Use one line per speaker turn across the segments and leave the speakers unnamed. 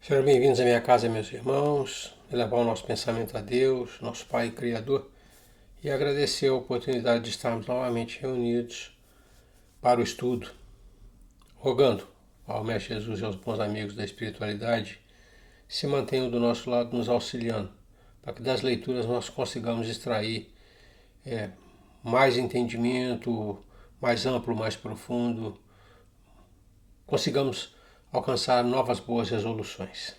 Sejam bem-vindos à minha casa, meus irmãos, elevar o nosso pensamento a Deus, nosso Pai Criador, e agradecer a oportunidade de estarmos novamente reunidos para o estudo, rogando ao Mestre Jesus e aos bons amigos da espiritualidade se mantenham do nosso lado nos auxiliando, para que das leituras nós consigamos extrair mais entendimento, mais amplo, mais profundo, consigamos alcançar novas boas resoluções.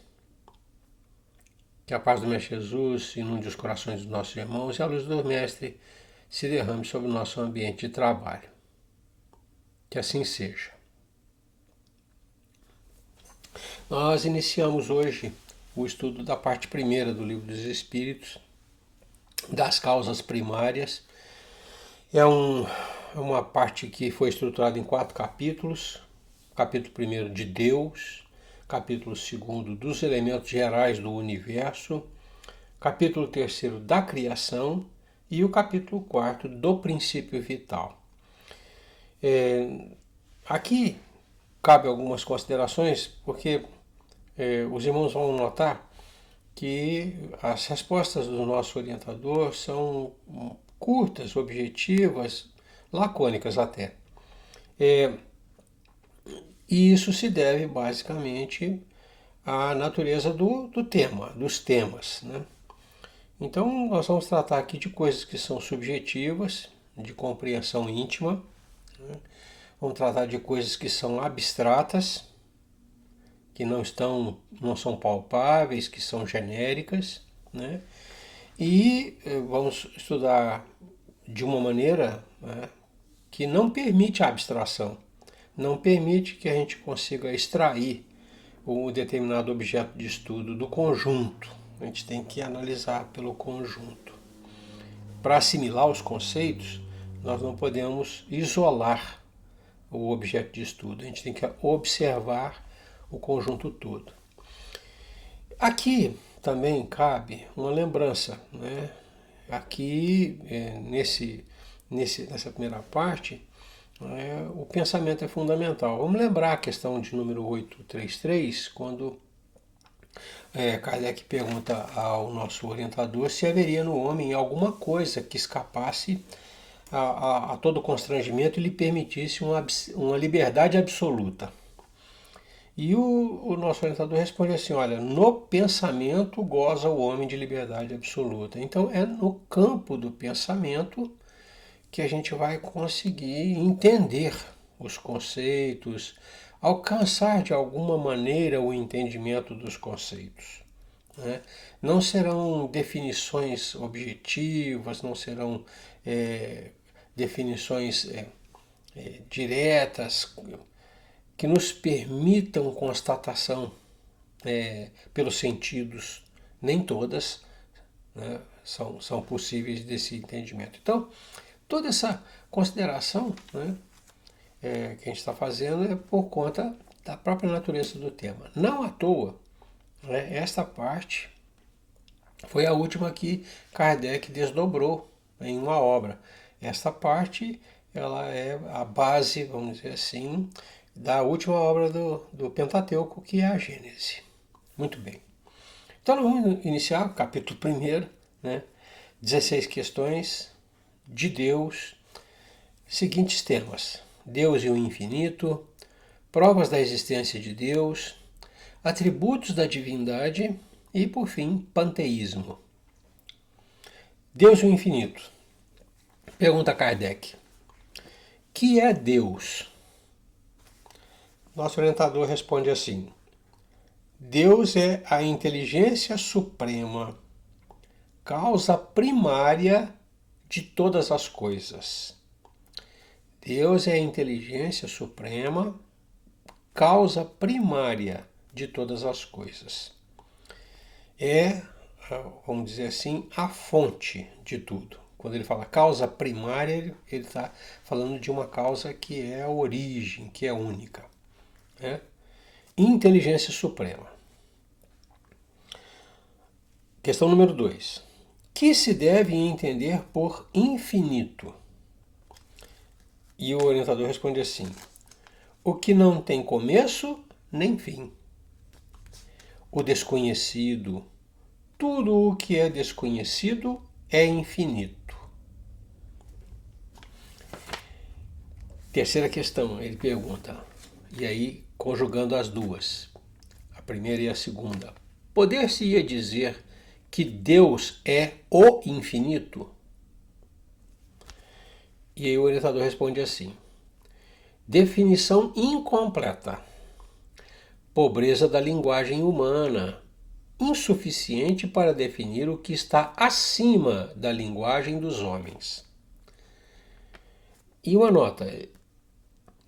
Que a paz do Mestre Jesus inunde os corações dos nossos irmãos e a luz do Mestre se derrame sobre o nosso ambiente de trabalho. Que assim seja. Nós iniciamos hoje o estudo da parte primeira do Livro dos Espíritos, das causas primárias. É uma parte que foi estruturada em 4 capítulos. Capítulo 1 de Deus, capítulo 2 dos elementos gerais do universo, capítulo 3 da criação e o capítulo 4 do princípio vital. Aqui cabe algumas considerações, porque os irmãos vão notar que as respostas do nosso orientador são curtas, objetivas, lacônicas até. E isso se deve basicamente à natureza do tema, dos temas, né? Então, nós vamos tratar aqui de coisas que são subjetivas, de compreensão íntima, né? Vamos tratar de coisas que são abstratas, que não são palpáveis, que são genéricas, né? E vamos estudar de uma maneira, né, que não permite a abstração, não permite que a gente consiga extrair um determinado objeto de estudo do conjunto. A gente tem que analisar pelo conjunto. Para assimilar os conceitos, nós não podemos isolar o objeto de estudo. A gente tem que observar o conjunto todo. Aqui também cabe uma lembrança, né? Aqui, nessa primeira parte, o pensamento é fundamental. Vamos lembrar a questão de número 833, quando Kardec pergunta ao nosso orientador se haveria no homem alguma coisa que escapasse a todo constrangimento e lhe permitisse uma liberdade absoluta. E o nosso orientador responde assim, olha, no pensamento goza o homem de liberdade absoluta. Então é no campo do pensamento que a gente vai conseguir entender os conceitos, alcançar de alguma maneira o entendimento dos conceitos, né? Não serão definições objetivas, não serão definições diretas que nos permitam constatação pelos sentidos. Nem todas, né, são possíveis desse entendimento. Então, toda essa consideração, né, que a gente está fazendo é por conta da própria natureza do tema. Não à toa, né, esta parte foi a última que Kardec desdobrou em uma obra. Esta parte ela é a base, vamos dizer assim, da última obra do Pentateuco, que é a Gênese. Muito bem. Então nós vamos iniciar o capítulo 1, né? 16 questões de Deus, seguintes temas: Deus e o infinito, provas da existência de Deus, atributos da divindade e, por fim, panteísmo. Deus e o infinito. Pergunta Kardec: que é Deus? Nosso orientador responde assim: Deus é a inteligência suprema, causa primária de todas as coisas. Deus é a inteligência suprema, causa primária de todas as coisas. É, vamos dizer assim, a fonte de tudo. Quando ele fala causa primária, ele está falando de uma causa que é a origem, que é única. Né? Inteligência suprema. Questão número 2. Que se deve entender por infinito? E o orientador responde assim: o que não tem começo nem fim. o desconhecido. Tudo o que é desconhecido é infinito. Terceira questão, ele pergunta, e aí conjugando as duas, a primeira e a segunda. Poder-se-ia dizer que Deus é o infinito? E aí o orientador responde assim: definição incompleta. Pobreza da linguagem humana, insuficiente para definir o que está acima da linguagem dos homens. E uma nota,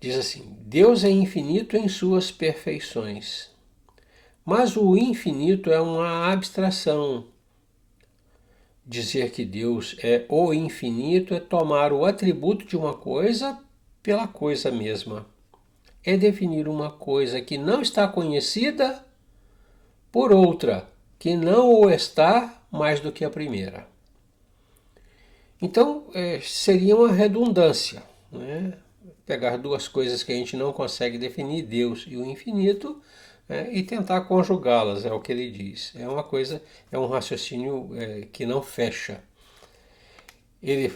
diz assim: Deus é infinito em suas perfeições, mas o infinito é uma abstração. Dizer que Deus é o infinito é tomar o atributo de uma coisa pela coisa mesma. É definir uma coisa que não está conhecida por outra, que não o está mais do que a primeira. Então, seria uma redundância, né? Pegar duas coisas que a gente não consegue definir, Deus e o infinito, e tentar conjugá-las, é o que ele diz. É uma coisa, é um raciocínio que não fecha. Ele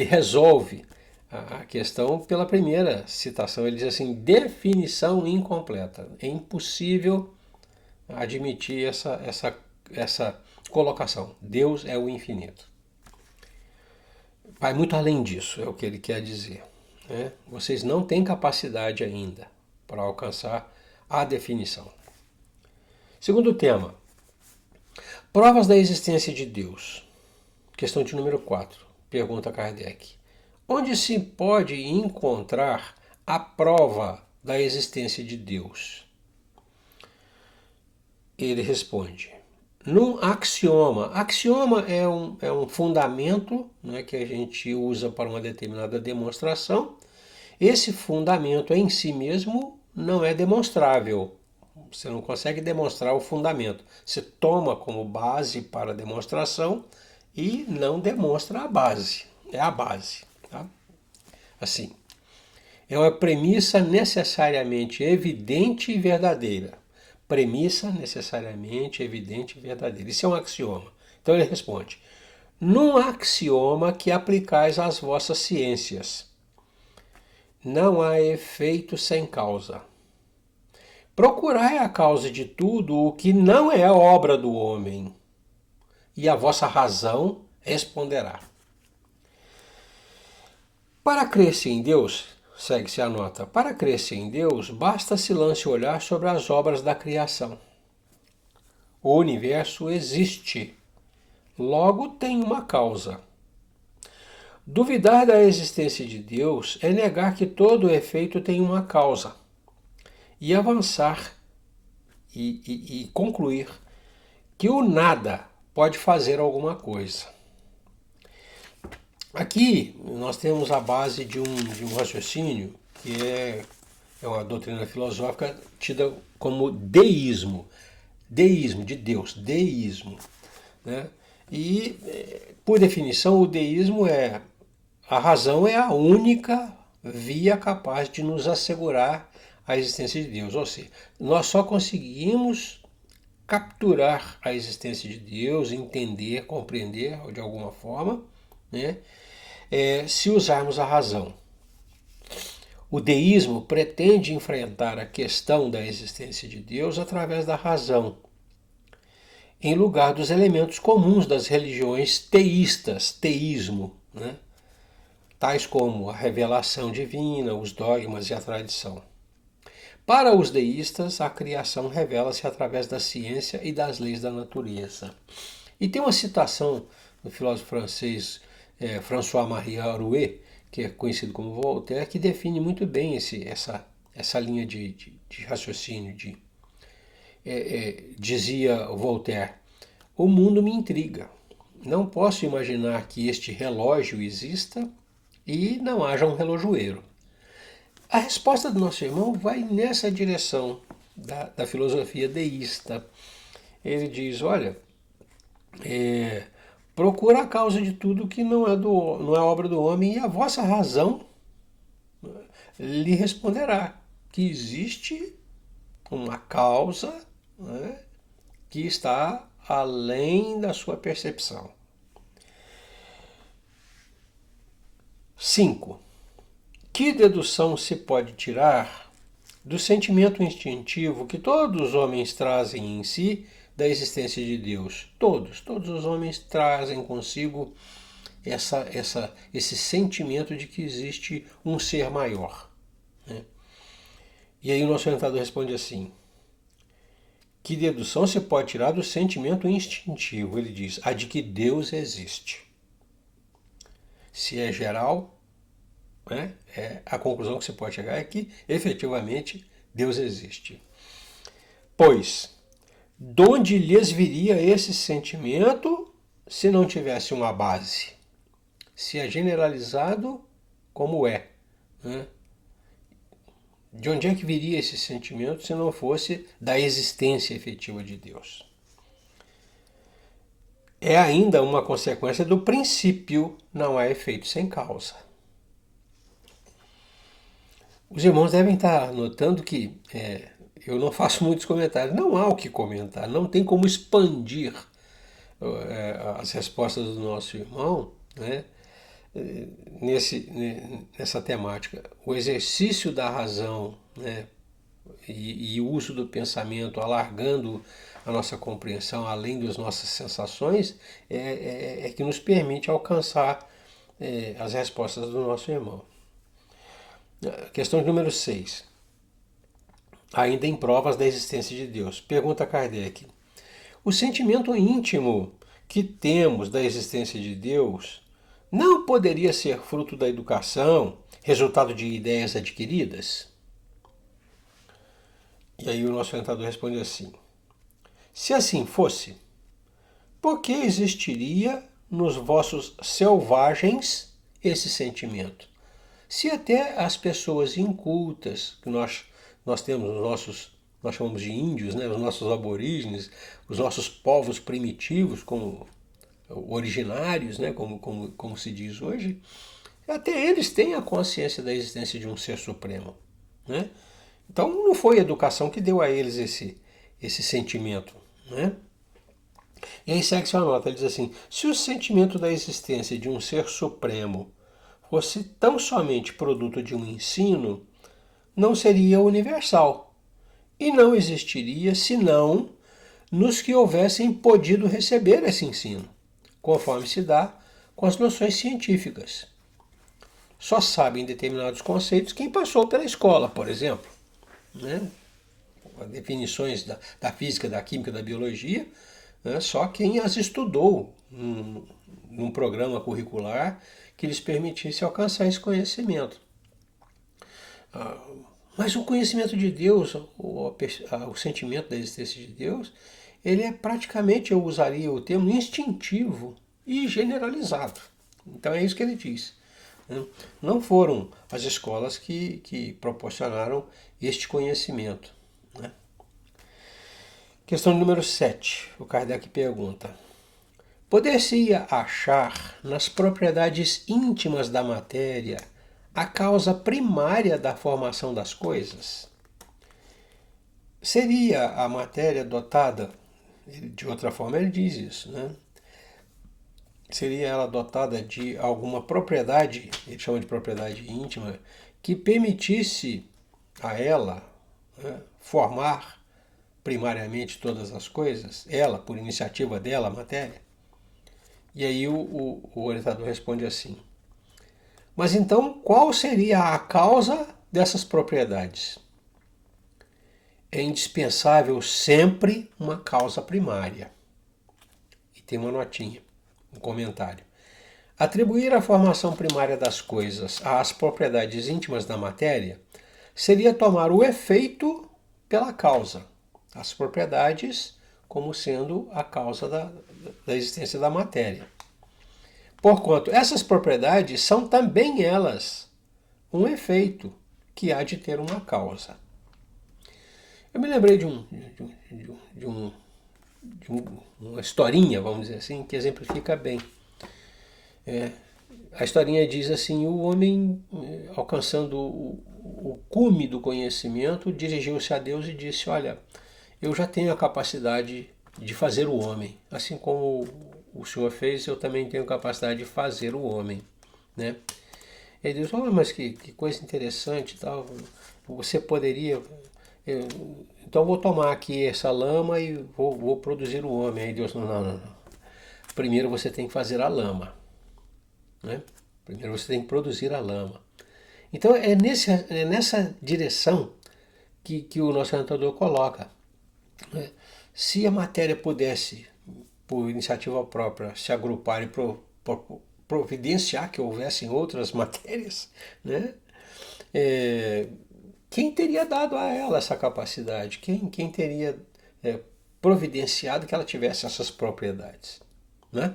resolve a questão pela primeira citação. Ele diz assim: definição incompleta. É impossível admitir essa colocação. Deus é o infinito. Vai muito além disso, é o que ele quer dizer. Né? Vocês não têm capacidade ainda para alcançar a definição. Segundo tema, provas da existência de Deus. Questão de número 4. Pergunta Kardec: onde se pode encontrar a prova da existência de Deus? Ele responde: num axioma. Axioma é um fundamento, né, que a gente usa para uma determinada demonstração. Esse fundamento em si mesmo não é demonstrável. Você não consegue demonstrar o fundamento. Você toma como base para a demonstração e não demonstra a base. É a base. Tá? Assim, é uma premissa necessariamente evidente e verdadeira. Premissa necessariamente evidente e verdadeira. Isso é um axioma. Então ele responde: num axioma que aplicais às vossas ciências, não há efeito sem causa. Procurai a causa de tudo o que não é obra do homem, e a vossa razão responderá. Para crer-se em Deus, segue-se a nota, para crer-se em Deus, basta-se lance olhar sobre as obras da criação. O universo existe, logo tem uma causa. Duvidar da existência de Deus é negar que todo efeito tem uma causa, e avançar e concluir que o nada pode fazer alguma coisa. Aqui nós temos a base de um raciocínio que é uma doutrina filosófica tida como deísmo. Deísmo, de Deus, deísmo. Né? E, por definição, o deísmo a razão é a única via capaz de nos assegurar a existência de Deus. Ou seja, nós só conseguimos capturar a existência de Deus, entender, compreender de alguma forma, né? Se usarmos a razão. O deísmo pretende enfrentar a questão da existência de Deus através da razão, em lugar dos elementos comuns das religiões teístas, teísmo, né? Tais como a revelação divina, os dogmas e a tradição. Para os deístas, a criação revela-se através da ciência e das leis da natureza. E tem uma citação do filósofo francês François-Marie Arouet, que é conhecido como Voltaire, que define muito bem essa linha de raciocínio. Dizia Voltaire: o mundo me intriga. Não posso imaginar que este relógio exista e não haja um relojoeiro. A resposta do nosso irmão vai nessa direção da filosofia deísta. Ele diz: olha, procura a causa de tudo que não é obra do homem, e a vossa razão lhe responderá que existe uma causa, né, que está além da sua percepção. 5. Que dedução se pode tirar do sentimento instintivo que todos os homens trazem em si da existência de Deus? Todos os homens trazem consigo esse sentimento de que existe um ser maior, né? E aí o nosso orientador responde assim: que dedução se pode tirar do sentimento instintivo? Ele diz: a de que Deus existe. Se é geral, né, a conclusão que se pode chegar é que efetivamente Deus existe. Pois, de onde lhes viria esse sentimento se não tivesse uma base? Se é generalizado, como é, né? De onde é que viria esse sentimento se não fosse da existência efetiva de Deus? É ainda uma consequência do princípio, não há efeito sem causa. Os irmãos devem estar notando que eu não faço muitos comentários, não há o que comentar, não tem como expandir as respostas do nosso irmão, né, nessa temática. O exercício da razão, né, e o uso do pensamento, alargando a nossa compreensão além das nossas sensações, é que nos permite alcançar as respostas do nosso irmão. Questão número 6. Ainda em provas da existência de Deus. Pergunta Kardec: o sentimento íntimo que temos da existência de Deus não poderia ser fruto da educação, resultado de ideias adquiridas? E aí o nosso orientador responde assim: se assim fosse, por que existiria nos vossos selvagens esse sentimento? Se até as pessoas incultas, que nós temos nós chamamos de índios, né, os nossos aborígenes, os nossos povos primitivos, como originários, né, como se diz hoje, até eles têm a consciência da existência de um ser supremo, né? Então não foi a educação que deu a eles esse sentimento, né? E aí segue sua nota, ele diz assim: se o sentimento da existência de um ser supremo fosse tão somente produto de um ensino, não seria universal e não existiria senão nos que houvessem podido receber esse ensino, conforme se dá com as noções científicas. Só sabem determinados conceitos quem passou pela escola, por exemplo, né? As definições da física, da química, da biologia, né? Só quem as estudou num programa curricular que lhes permitisse alcançar esse conhecimento. Mas o conhecimento de Deus, o sentimento da existência de Deus, ele é praticamente, eu usaria o termo, instintivo e generalizado. Então é isso que ele diz. Não foram as escolas que proporcionaram este conhecimento, né? Questão número 7. O Kardec pergunta: poder-se-ia achar nas propriedades íntimas da matéria a causa primária da formação das coisas? Seria a matéria dotada, de outra forma ele diz isso, né? Seria ela dotada de alguma propriedade, ele chama de propriedade íntima, que permitisse a ela, né, formar primariamente todas as coisas, ela, por iniciativa dela, a matéria? E aí o orientador responde assim: mas então qual seria a causa dessas propriedades? É indispensável sempre uma causa primária. E tem uma notinha, um comentário. Atribuir a formação primária das coisas às propriedades íntimas da matéria seria tomar o efeito pela causa, as propriedades como sendo a causa da existência da matéria. Porquanto essas propriedades são também elas um efeito que há de ter uma causa. Eu me lembrei de uma historinha, vamos dizer assim, que exemplifica bem. A historinha diz assim: o homem, alcançando o cume do conhecimento, dirigiu-se a Deus e disse: olha, eu já tenho a capacidade de fazer o homem. Assim como o Senhor fez, eu também tenho capacidade de fazer o homem, né? E aí Deus falou: mas que coisa interessante, tal. Você poderia... então eu vou tomar aqui essa lama e vou produzir o homem. Aí Deus: não. Primeiro você tem que fazer a lama, né? Primeiro você tem que produzir a lama. Então é nessa direção que o nosso orientador coloca. Se a matéria pudesse, por iniciativa própria, se agrupar e providenciar que houvessem outras matérias, né? Quem teria dado a ela essa capacidade? Quem teria providenciado que ela tivesse essas propriedades, né?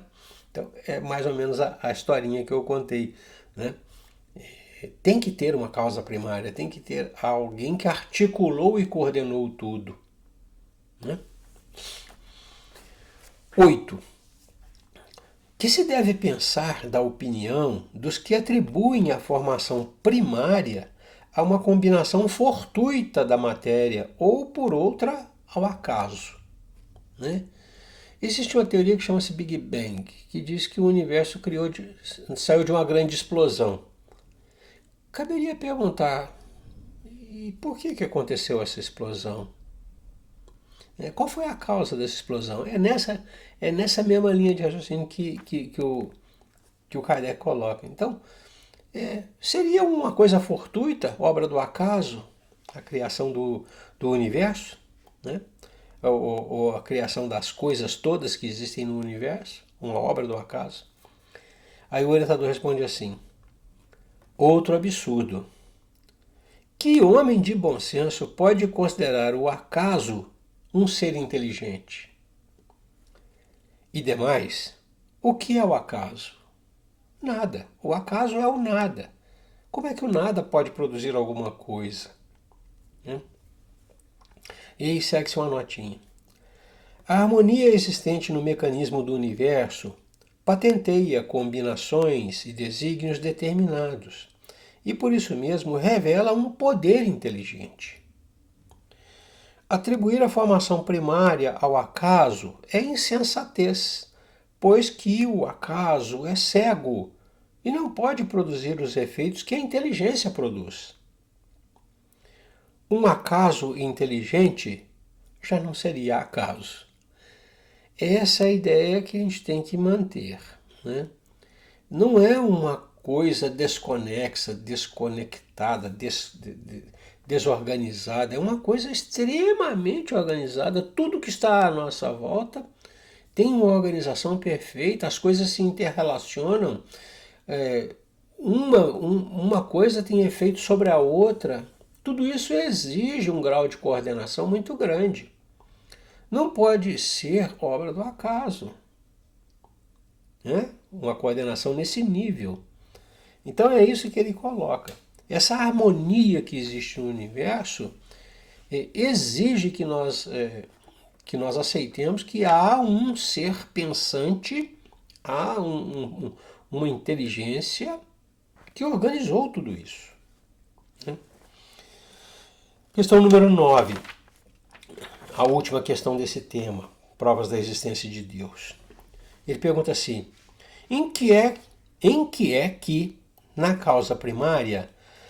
Então é mais ou menos a historinha que eu contei, né? Tem que ter uma causa primária, tem que ter alguém que articulou e coordenou tudo, né? 8. Que se deve pensar da opinião dos que atribuem a formação primária a uma combinação fortuita da matéria ou, por outra, ao acaso, né? Existe uma teoria que chama-se Big Bang, que diz que o universo saiu de uma grande explosão. Caberia perguntar, e por que aconteceu essa explosão? Qual foi a causa dessa explosão? É nessa mesma linha de raciocínio que o Kardec coloca. Então, seria uma coisa fortuita, obra do acaso, a criação do universo, né? Ou a criação das coisas todas que existem no universo, uma obra do acaso? Aí o orientador responde assim: outro absurdo. Que homem de bom senso pode considerar o acaso um ser inteligente? E demais, o que é o acaso? Nada. O acaso é o nada. Como é que o nada pode produzir alguma coisa? E aí segue-se uma notinha. A harmonia existente no mecanismo do universo patenteia combinações e desígnios determinados, e por isso mesmo revela um poder inteligente. Atribuir a formação primária ao acaso é insensatez, pois que o acaso é cego e não pode produzir os efeitos que a inteligência produz. Um acaso inteligente já não seria acaso. Essa é a ideia que a gente tem que manter, né? Não é uma coisa desconexa, desconectada, desorganizada. É uma coisa extremamente organizada. Tudo que está à nossa volta tem uma organização perfeita, as coisas se interrelacionam. Uma coisa tem efeito sobre a outra. Tudo isso exige um grau de coordenação muito grande. Não pode ser obra do acaso, né? Uma coordenação nesse nível. Então é isso que ele coloca. Essa harmonia que existe no universo exige que nós aceitemos que há um ser pensante, há uma inteligência que organizou tudo isso. Questão número 9. A última questão desse tema, provas da existência de Deus. Ele pergunta assim: em que é que, na causa primária,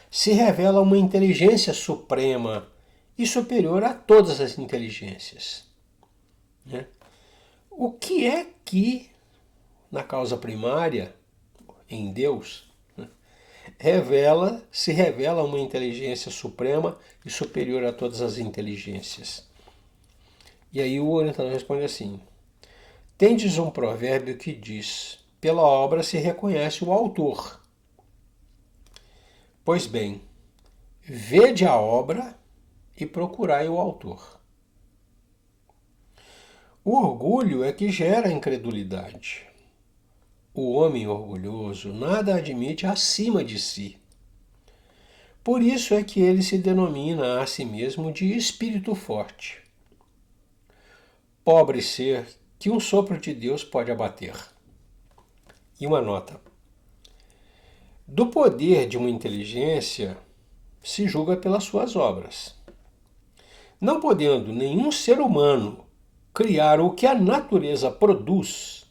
se revela uma inteligência suprema e superior a todas as inteligências? O que é que, na causa primária, em Deus, se revela uma inteligência suprema e superior a todas as inteligências? E aí o orientador responde assim: tendes um provérbio que diz: pela obra se reconhece o autor. Pois bem, vede a obra e procurai o autor. O orgulho é que gera a incredulidade. O homem orgulhoso nada admite acima de si. Por isso é que ele se denomina a si mesmo de espírito forte. Pobre ser que um sopro de Deus pode abater. E uma nota. Do poder de uma inteligência, se julga pelas suas obras. Não podendo nenhum ser humano criar o que a natureza produz,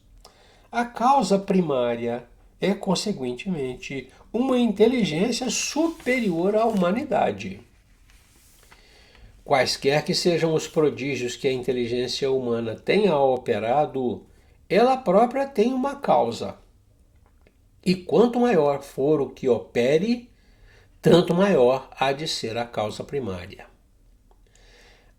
a causa primária é, consequentemente, uma inteligência superior à humanidade. Quaisquer que sejam os prodígios que a inteligência humana tenha operado, ela própria tem uma causa. E quanto maior for o que opere, tanto maior há de ser a causa primária.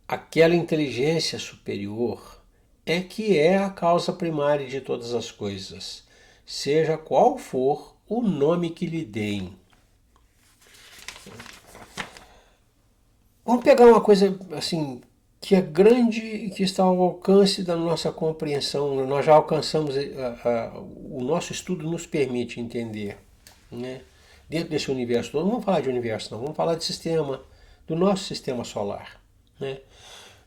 Aquela inteligência superior é que é a causa primária de todas as coisas, seja qual for o nome que lhe deem. Vamos pegar uma coisa assim que é grande e que está ao alcance da nossa compreensão. Nós já alcançamos, o nosso estudo nos permite entender, né? Dentro desse universo todo, não vamos falar de universo não, vamos falar de sistema, do nosso sistema solar, né?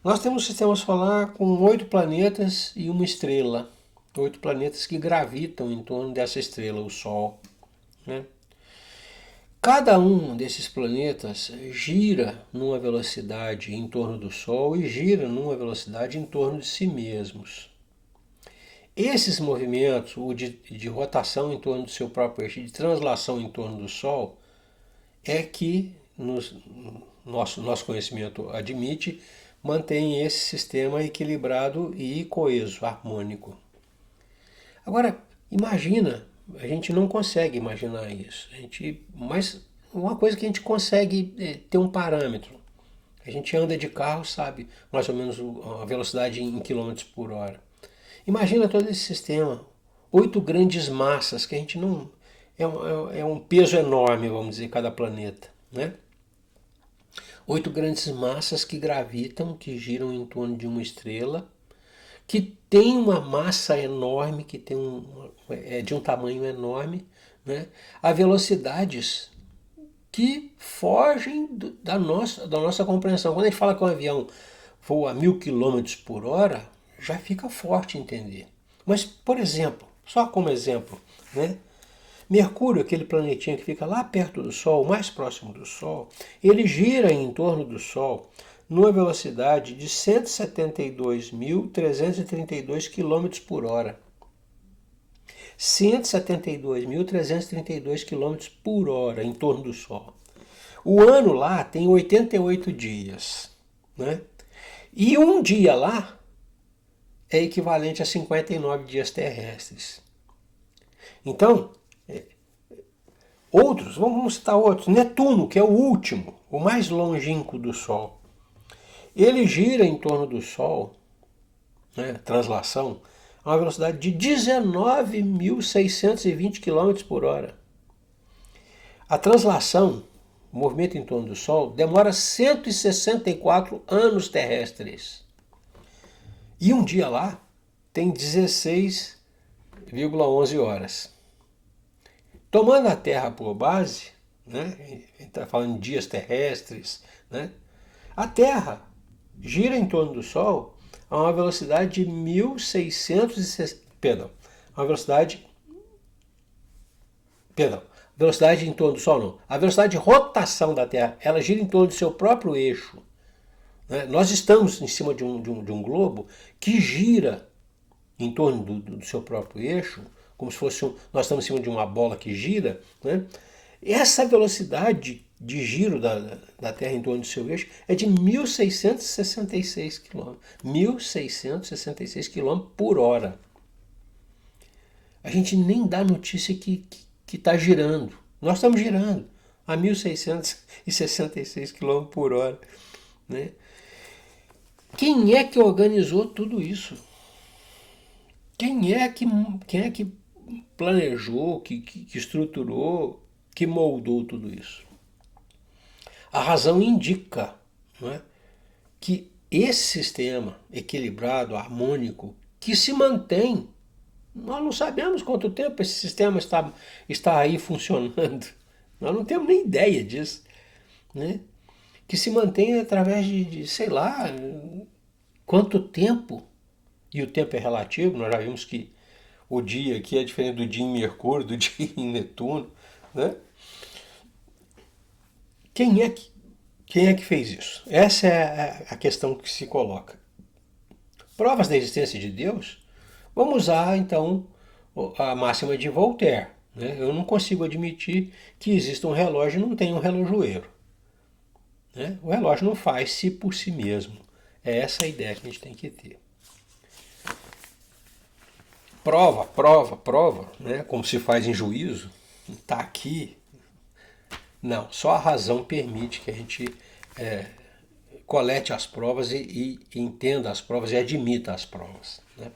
Nós temos um sistema solar com 8 planetas e uma estrela. 8 planetas que gravitam em torno dessa estrela, o Sol, né? Cada um desses planetas gira numa velocidade em torno do Sol e gira numa velocidade em torno de si mesmos. Esses movimentos, o de rotação em torno do seu próprio eixo e de translação em torno do Sol, é que nosso conhecimento admite, mantém esse sistema equilibrado e coeso, harmônico. Agora, imagina, a gente não consegue imaginar isso, mas uma coisa que a gente consegue ter um parâmetro. A gente anda de carro, sabe mais ou menos a velocidade em quilômetros por hora. Imagina todo esse sistema, 8 grandes massas que a gente não... É um peso enorme, vamos dizer, cada planeta, né? 8 grandes massas que gravitam, que giram em torno de uma estrela, que tem uma massa enorme, que tem é de um tamanho enorme, né? A velocidades que fogem da nossa compreensão. Quando a gente fala que um avião voa a 1000 km por hora, já fica forte entender. Mas, por exemplo, só como exemplo, né? Mercúrio, aquele planetinha que fica lá perto do Sol, mais próximo do Sol, ele gira em torno do Sol numa velocidade de 172.332 km por hora. 172.332 km por hora em torno do Sol. O ano lá tem 88 dias, né? E um dia lá é equivalente a 59 dias terrestres. Então, vamos citar outros. Netuno, que é o último, o mais longínquo do Sol. Ele gira em torno do Sol, né, translação, a uma velocidade de 19.620 km por hora. A translação, o movimento em torno do Sol, demora 164 anos terrestres. E um dia lá tem 16,11 horas. Tomando a Terra por base, né, a gente está falando de dias terrestres, né, a Terra gira em torno do Sol a uma velocidade de 1.660... velocidade em torno do Sol não. A velocidade de rotação da Terra, ela gira em torno do seu próprio eixo. Né? Nós estamos em cima de um globo que gira em torno do seu próprio eixo, como se fosse nós estamos em cima de uma bola que gira, né? Essa velocidade de giro da Terra em torno do seu eixo é de 1.666 km. 1.666 km por hora. A gente nem dá notícia que está girando. Nós estamos girando a 1.666 km por hora. Né? Quem é que organizou tudo isso? Quem é que planejou, que estruturou, que moldou tudo isso? A razão indica, não é, que esse sistema equilibrado, harmônico, que se mantém, nós não sabemos quanto tempo esse sistema está aí funcionando, nós não temos nem ideia disso, né? Que se mantém através de sei lá, quanto tempo, e o tempo é relativo, nós já vimos que o dia aqui é diferente do dia em Mercúrio, do dia em Netuno, né? quem é que fez isso? Essa é a questão que se coloca. Provas da existência de Deus? Vamos usar, então, a máxima de Voltaire. Né? Eu não consigo admitir que exista um relógio e não tenha um relojoeiro. Né? O relógio não faz-se por si mesmo. É essa a ideia que a gente tem que ter. Prova, né? Como se faz em juízo. Está aqui. Não, só a razão permite que a gente colete as provas e entenda as provas e admita as provas. Né?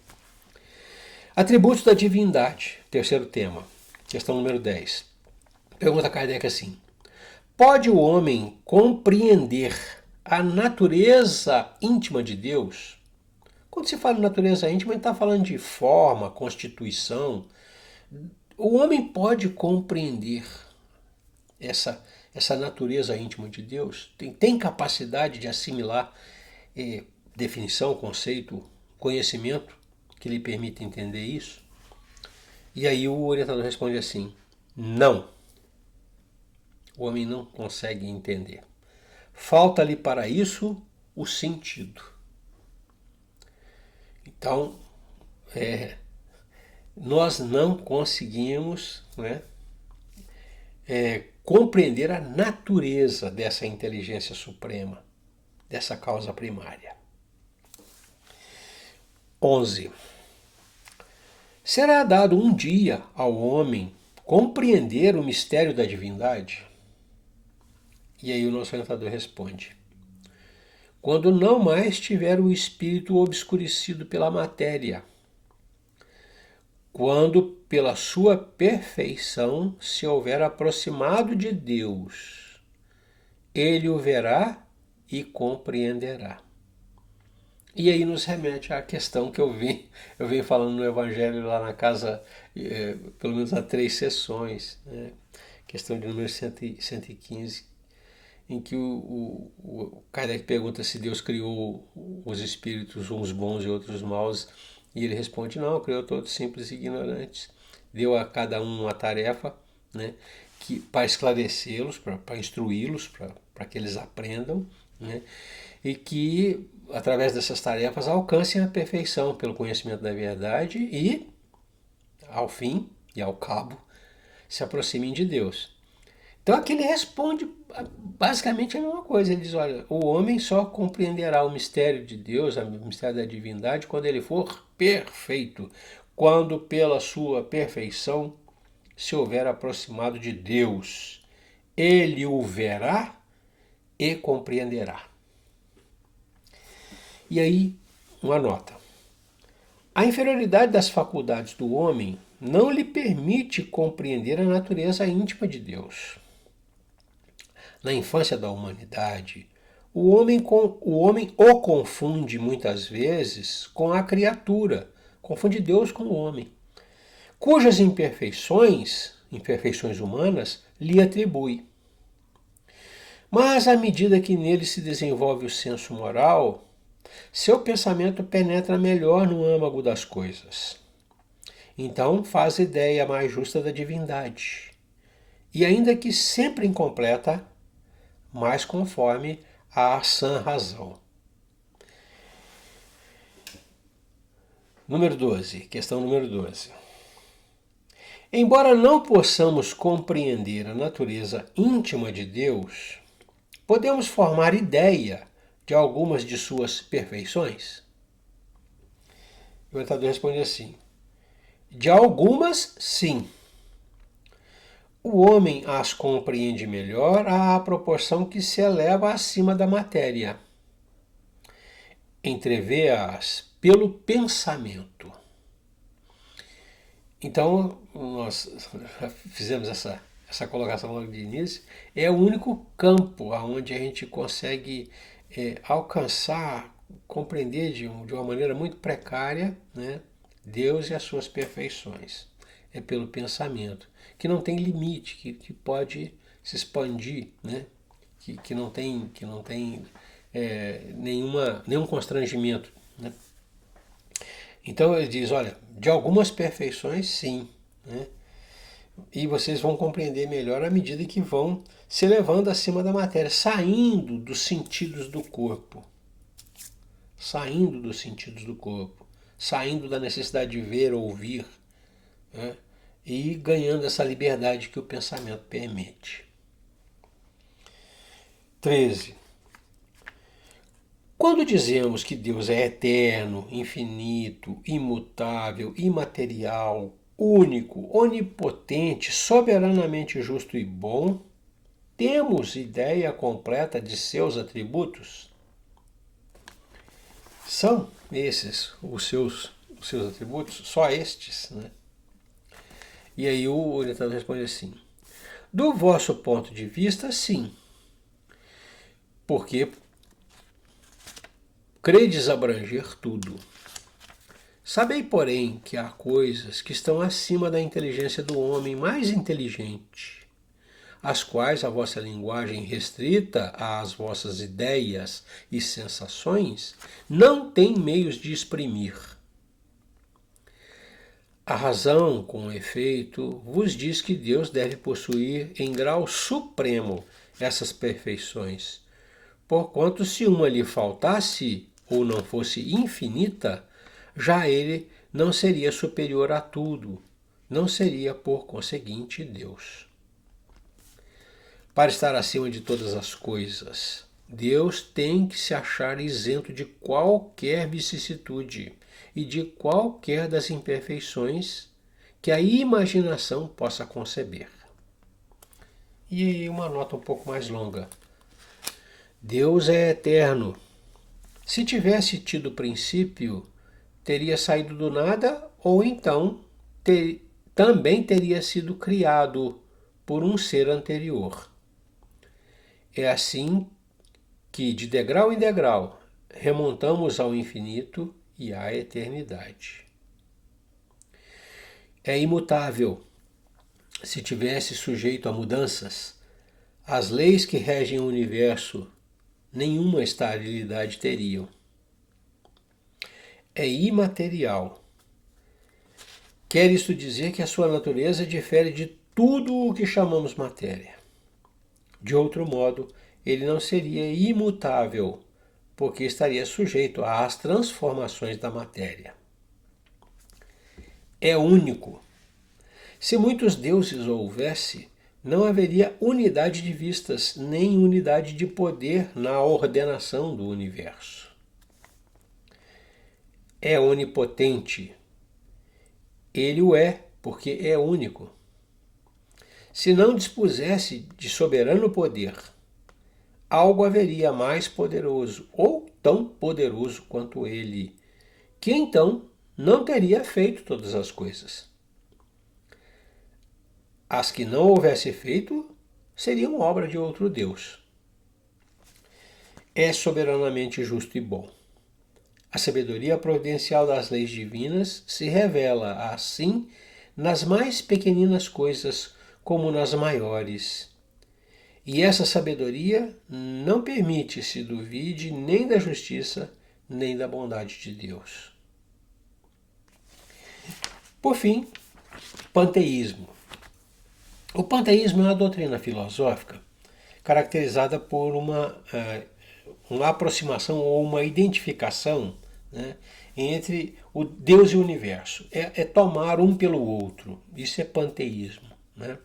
Atributos da divindade, terceiro tema, questão número 10. Pergunta Kardec assim: pode o homem compreender a natureza íntima de Deus? Quando se fala em natureza íntima, a gente está falando de forma, constituição. O homem pode compreender essa natureza íntima de Deus? Tem capacidade de assimilar definição, conceito, conhecimento que lhe permita entender isso? E aí o orientador responde assim: não. O homem não consegue entender. Falta-lhe para isso o sentido. Então, nós não conseguimos, né, compreender a natureza dessa inteligência suprema, dessa causa primária. 11. Será dado um dia ao homem compreender o mistério da divindade? E aí o nosso orientador responde: quando não mais tiver o espírito obscurecido pela matéria, quando pela sua perfeição se houver aproximado de Deus, ele o verá e compreenderá. E aí nos remete à questão que eu venho falando no Evangelho lá na casa, pelo menos há 3 sessões, né? Questão de número 115, em que o Kardec pergunta se Deus criou os espíritos, uns bons e outros maus, e ele responde: não, criou todos simples e ignorantes. Deu a cada um uma tarefa, né, para esclarecê-los, para instruí-los, para que eles aprendam, né, e que, através dessas tarefas, alcancem a perfeição pelo conhecimento da verdade e, ao fim e ao cabo, se aproximem de Deus. Então aqui ele responde basicamente a mesma coisa. Ele diz: olha, o homem só compreenderá o mistério de Deus, o mistério da divindade, quando ele for perfeito, quando pela sua perfeição se houver aproximado de Deus. Ele o verá e compreenderá. E aí, uma nota. A inferioridade das faculdades do homem não lhe permite compreender a natureza íntima de Deus. Na infância da humanidade, o homem o confunde muitas vezes com a criatura, confunde Deus com o homem, cujas imperfeições humanas, lhe atribui. Mas à medida que nele se desenvolve o senso moral, seu pensamento penetra melhor no âmago das coisas. Então faz ideia mais justa da divindade, e ainda que sempre incompleta, mas conforme a sã razão. Questão número 12. Embora não possamos compreender a natureza íntima de Deus, podemos formar ideia de algumas de suas perfeições? O orientador responde assim: de algumas, sim. O homem as compreende melhor à proporção que se eleva acima da matéria. Entrevê-as pelo pensamento. Então, nós fizemos essa colocação logo de início. É o único campo onde a gente consegue alcançar, compreender de uma maneira muito precária, né, Deus e as suas perfeições. É pelo pensamento, que não tem limite, que pode se expandir, né? que não tem nenhum constrangimento. Né? Então ele diz: olha, de algumas perfeições, sim. Né? E vocês vão compreender melhor à medida que vão se elevando acima da matéria, saindo dos sentidos do corpo. Saindo dos sentidos do corpo. Saindo da necessidade de ver, ouvir, né? E ganhando essa liberdade que o pensamento permite. 13. Quando dizemos que Deus é eterno, infinito, imutável, imaterial, único, onipotente, soberanamente justo e bom, temos ideia completa de seus atributos? São esses os seus atributos? Só estes, né? E aí o orientador responde assim: do vosso ponto de vista, sim. Porque credes abranger tudo. Sabei, porém, que há coisas que estão acima da inteligência do homem mais inteligente, as quais a vossa linguagem restrita às vossas ideias e sensações não tem meios de exprimir. A razão, com efeito, vos diz que Deus deve possuir em grau supremo essas perfeições, porquanto se uma lhe faltasse ou não fosse infinita, já ele não seria superior a tudo, não seria, por conseguinte, Deus. Para estar acima de todas as coisas, Deus tem que se achar isento de qualquer vicissitude e de qualquer das imperfeições que a imaginação possa conceber. E uma nota um pouco mais longa. Deus é eterno. Se tivesse tido princípio, teria saído do nada ou então também teria sido criado por um ser anterior. É assim que, de degrau em degrau, remontamos ao infinito e à eternidade. É imutável. Se tivesse sujeito a mudanças, as leis que regem o universo nenhuma estabilidade teriam. É imaterial. Quer isto dizer que a sua natureza difere de tudo o que chamamos matéria. De outro modo, ele não seria imutável, porque estaria sujeito às transformações da matéria. É único. Se muitos deuses houvesse, não haveria unidade de vistas, nem unidade de poder na ordenação do universo. É onipotente. Ele o é, porque é único. Se não dispusesse de soberano poder, algo haveria mais poderoso, ou tão poderoso quanto ele, que então não teria feito todas as coisas. As que não houvesse feito seriam obra de outro Deus. É soberanamente justo e bom. A sabedoria providencial das leis divinas se revela, assim, nas mais pequeninas coisas como nas maiores. E essa sabedoria não permite se duvide nem da justiça, nem da bondade de Deus. Por fim, panteísmo. O panteísmo é uma doutrina filosófica caracterizada por uma aproximação ou uma identificação, né, entre o Deus e o universo. É tomar um pelo outro. Isso é panteísmo. Né?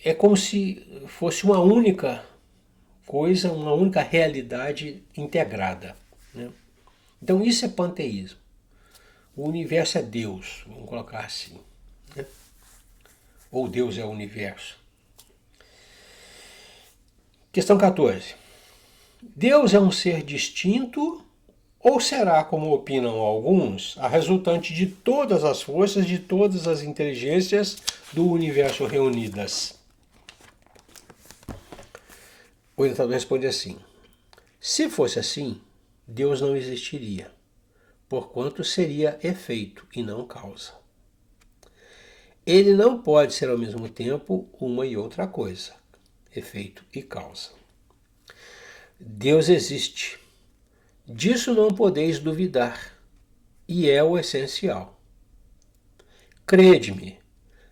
É como se fosse uma única coisa, uma única realidade integrada. Né? Então isso é panteísmo. O universo é Deus, vamos colocar assim. Né? Ou Deus é o universo. Questão 14. Deus é um ser distinto ou será, como opinam alguns, a resultante de todas as forças, de todas as inteligências do universo reunidas? O orientador responde assim: se fosse assim, Deus não existiria, porquanto seria efeito e não causa. Ele não pode ser ao mesmo tempo uma e outra coisa, efeito e causa. Deus existe. Disso não podeis duvidar, e é o essencial. Crede-me,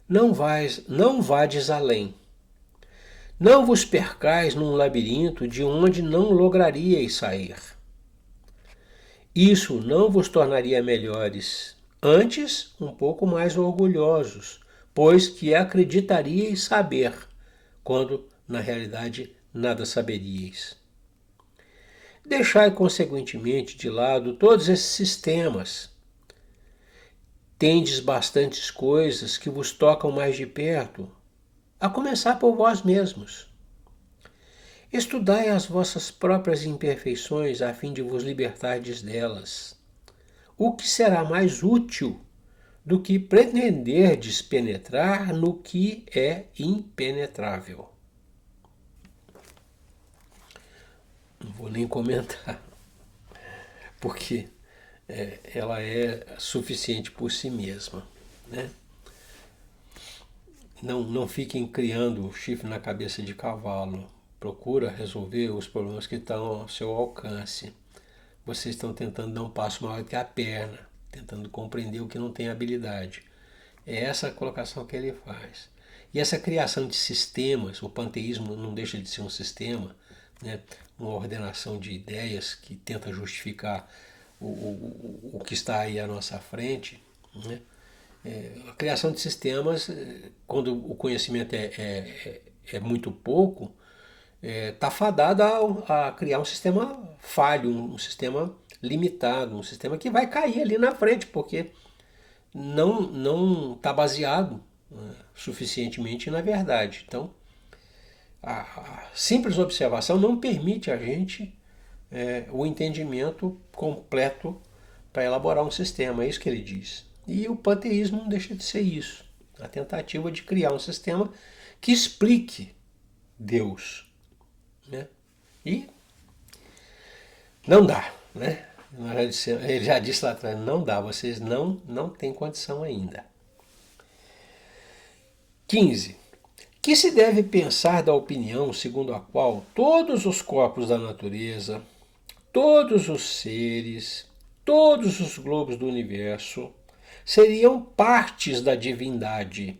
não vades além. Não vos percais num labirinto de onde não lograríeis sair. Isso não vos tornaria melhores, antes um pouco mais orgulhosos, pois que acreditaríeis saber, quando na realidade nada saberíeis. Deixai consequentemente de lado todos esses sistemas. Tendes bastantes coisas que vos tocam mais de perto, a começar por vós mesmos. Estudai as vossas próprias imperfeições a fim de vos libertardes delas. O que será mais útil do que pretenderdes penetrar no que é impenetrável? Não vou nem comentar, porque ela é suficiente por si mesma, né? Não fiquem criando chifre na cabeça de cavalo. Procura resolver os problemas que estão ao seu alcance. Vocês estão tentando dar um passo maior que a perna, tentando compreender o que não tem habilidade. É essa a colocação que ele faz. E essa criação de sistemas, o panteísmo não deixa de ser um sistema, né? Uma ordenação de ideias que tenta justificar o que está aí à nossa frente, né? A criação de sistemas, quando o conhecimento é muito pouco, está fadada a criar um sistema falho, um sistema limitado, um sistema que vai cair ali na frente, porque não está baseado suficientemente na verdade. Então, a simples observação não permite a gente o entendimento completo para elaborar um sistema, é isso que ele diz. E o panteísmo não deixa de ser isso, a tentativa de criar um sistema que explique Deus, né? E não dá, né? Ele já disse lá atrás, não dá, vocês não têm condição ainda. 15. Que se deve pensar da opinião segundo a qual todos os corpos da natureza, todos os seres, todos os globos do universo seriam partes da divindade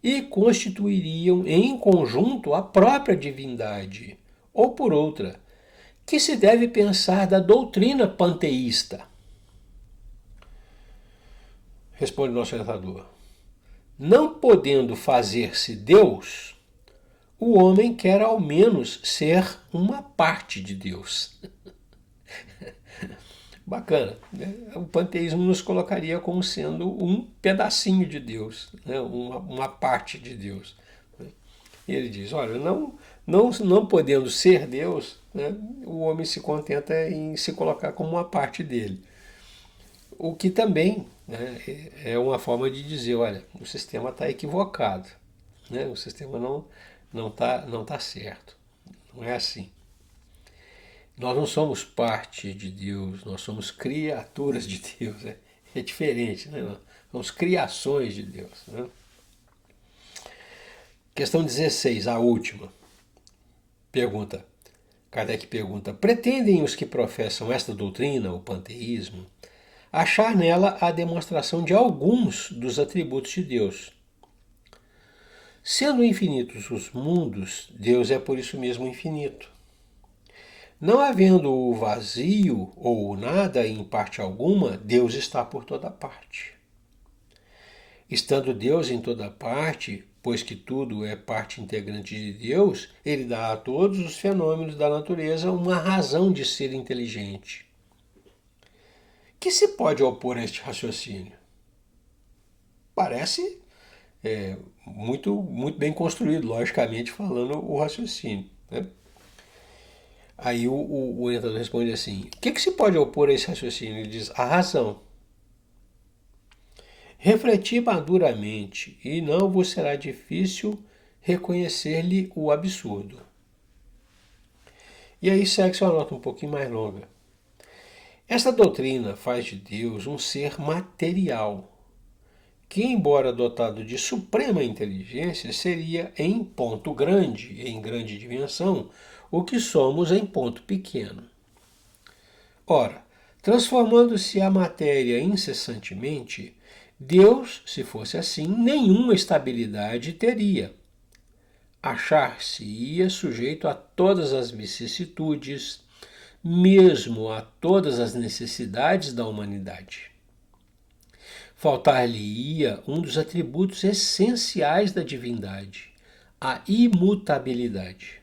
e constituiriam em conjunto a própria divindade, ou por outra, que se deve pensar da doutrina panteísta? Responde nosso orientador. Não podendo fazer-se Deus, o homem quer ao menos ser uma parte de Deus. Bacana, né? O panteísmo nos colocaria como sendo um pedacinho de Deus, né? uma parte de Deus. E ele diz, olha, não podendo ser Deus, né? O homem se contenta em se colocar como uma parte dele. O que também, né, é uma forma de dizer, olha, o sistema está equivocado, né? O sistema não tá certo, não é assim. Nós não somos parte de Deus, nós somos criaturas de Deus. É diferente, né? Nós somos criações de Deus. Né? Questão 16, a última. Kardec pergunta, pretendem os que professam esta doutrina, o panteísmo, achar nela a demonstração de alguns dos atributos de Deus. Sendo infinitos os mundos, Deus é por isso mesmo infinito. Não havendo o vazio ou o nada em parte alguma, Deus está por toda parte. Estando Deus em toda parte, pois que tudo é parte integrante de Deus, ele dá a todos os fenômenos da natureza uma razão de ser inteligente. Que se pode opor a este raciocínio? Parece muito bem construído, logicamente falando, o raciocínio, né? Aí o orientador responde assim, o que se pode opor a esse raciocínio? Ele diz, a razão. Refleti maduramente e não vos será difícil reconhecer-lhe o absurdo. E aí segue-se uma nota um pouquinho mais longa. Esta doutrina faz de Deus um ser material, que, embora dotado de suprema inteligência, seria em ponto grande, em grande dimensão, o que somos em ponto pequeno. Ora, transformando-se a matéria incessantemente, Deus, se fosse assim, nenhuma estabilidade teria. Achar-se-ia sujeito a todas as vicissitudes, mesmo a todas as necessidades da humanidade. Faltar-lhe-ia um dos atributos essenciais da divindade, a imutabilidade.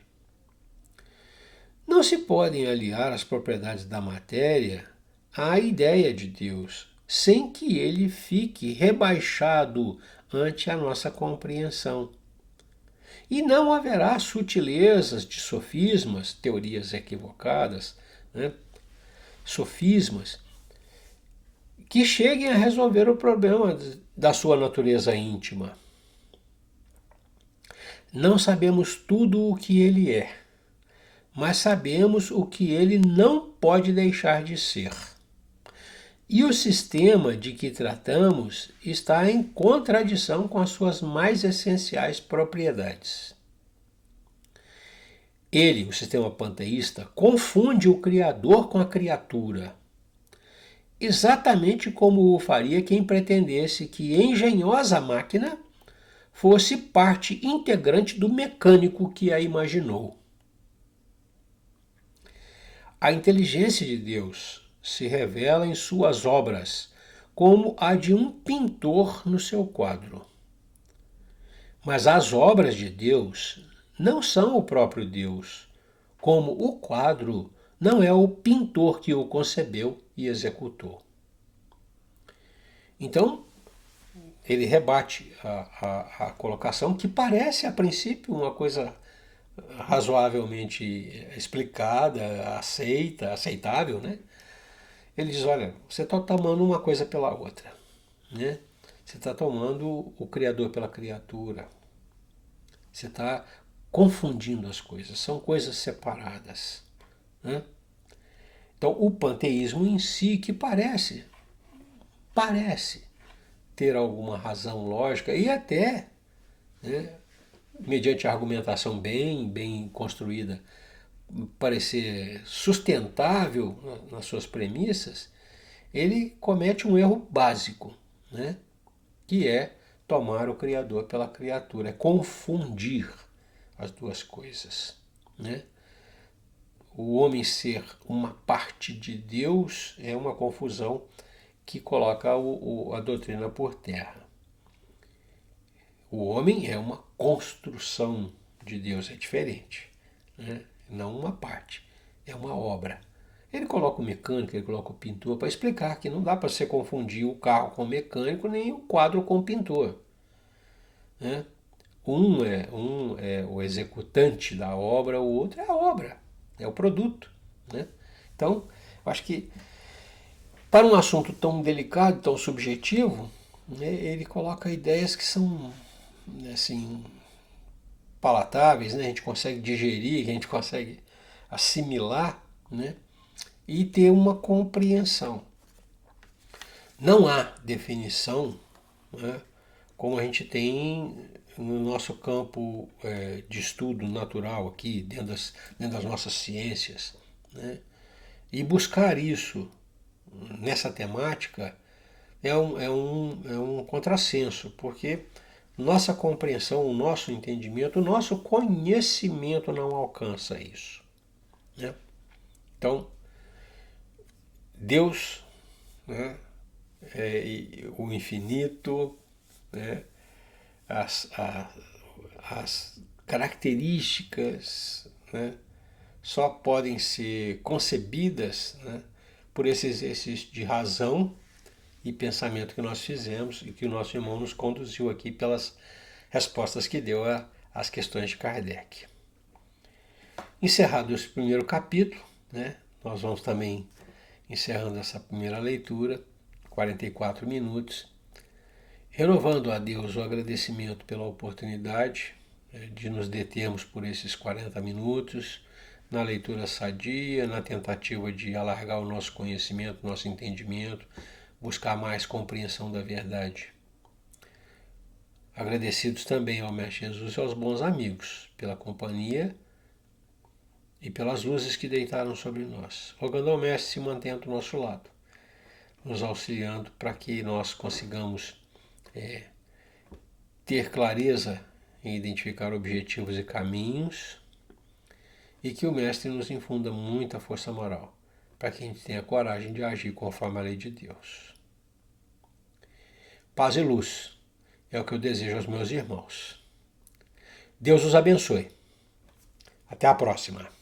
Não se podem aliar as propriedades da matéria à ideia de Deus, sem que ele fique rebaixado ante a nossa compreensão. E não haverá sutilezas de sofismas, teorias equivocadas, sofismas, que cheguem a resolver o problema da sua natureza íntima. Não sabemos tudo o que ele é, mas sabemos o que ele não pode deixar de ser. E o sistema de que tratamos está em contradição com as suas mais essenciais propriedades. Ele, o sistema panteísta, confunde o Criador com a criatura, exatamente como o faria quem pretendesse que engenhosa máquina fosse parte integrante do mecânico que a imaginou. A inteligência de Deus se revela em suas obras, como a de um pintor no seu quadro. Mas as obras de Deus não são o próprio Deus, como o quadro não é o pintor que o concebeu e executou. Então, ele rebate a colocação que parece, a princípio, uma coisa razoavelmente explicada, aceitável, né? Ele diz, olha, você está tomando uma coisa pela outra, né? Você está tomando o Criador pela criatura. Você está confundindo as coisas, são coisas separadas, né? Então, o panteísmo em si, que parece ter alguma razão lógica e até, né, mediante a argumentação bem construída, parecer sustentável nas suas premissas, ele comete um erro básico, né, que é tomar o Criador pela criatura, é confundir as duas coisas, né? O homem ser uma parte de Deus é uma confusão que coloca a doutrina por terra. O homem é uma construção de Deus, é diferente, né? Não uma parte, é uma obra. Ele coloca o mecânico, ele coloca o pintor para explicar que não dá para você confundir o carro com o mecânico nem o quadro com o pintor, né? Um é o executante da obra, o outro é a obra, é o produto, né? Então, eu acho que para um assunto tão delicado, tão subjetivo, né, ele coloca ideias que são, assim, palatáveis, né? A gente consegue digerir, a gente consegue assimilar, né? E ter uma compreensão. Não há definição, né, como a gente tem no nosso campo de estudo natural aqui, dentro das nossas ciências, né? E buscar isso nessa temática é um contrassenso, porque nossa compreensão, o nosso entendimento, o nosso conhecimento não alcança isso, né? Então, Deus, né, o infinito, né, as características, né, só podem ser concebidas, né, por esse exercício de razão e pensamento que nós fizemos e que o nosso irmão nos conduziu aqui pelas respostas que deu às questões de Kardec. Encerrado esse primeiro capítulo, né, nós vamos também encerrando essa primeira leitura, 44 minutos, renovando a Deus o agradecimento pela oportunidade de nos determos por esses 40 minutos, na leitura sadia, na tentativa de alargar o nosso conhecimento, nosso entendimento, buscar mais compreensão da verdade. Agradecidos também ao Mestre Jesus e aos bons amigos pela companhia e pelas luzes que deitaram sobre nós. Rogando ao Mestre se mantenha do nosso lado, nos auxiliando para que nós consigamos ter clareza em identificar objetivos e caminhos, e que o Mestre nos infunda muita força moral, para que a gente tenha coragem de agir conforme a lei de Deus. Paz e luz é o que eu desejo aos meus irmãos. Deus os abençoe. Até a próxima.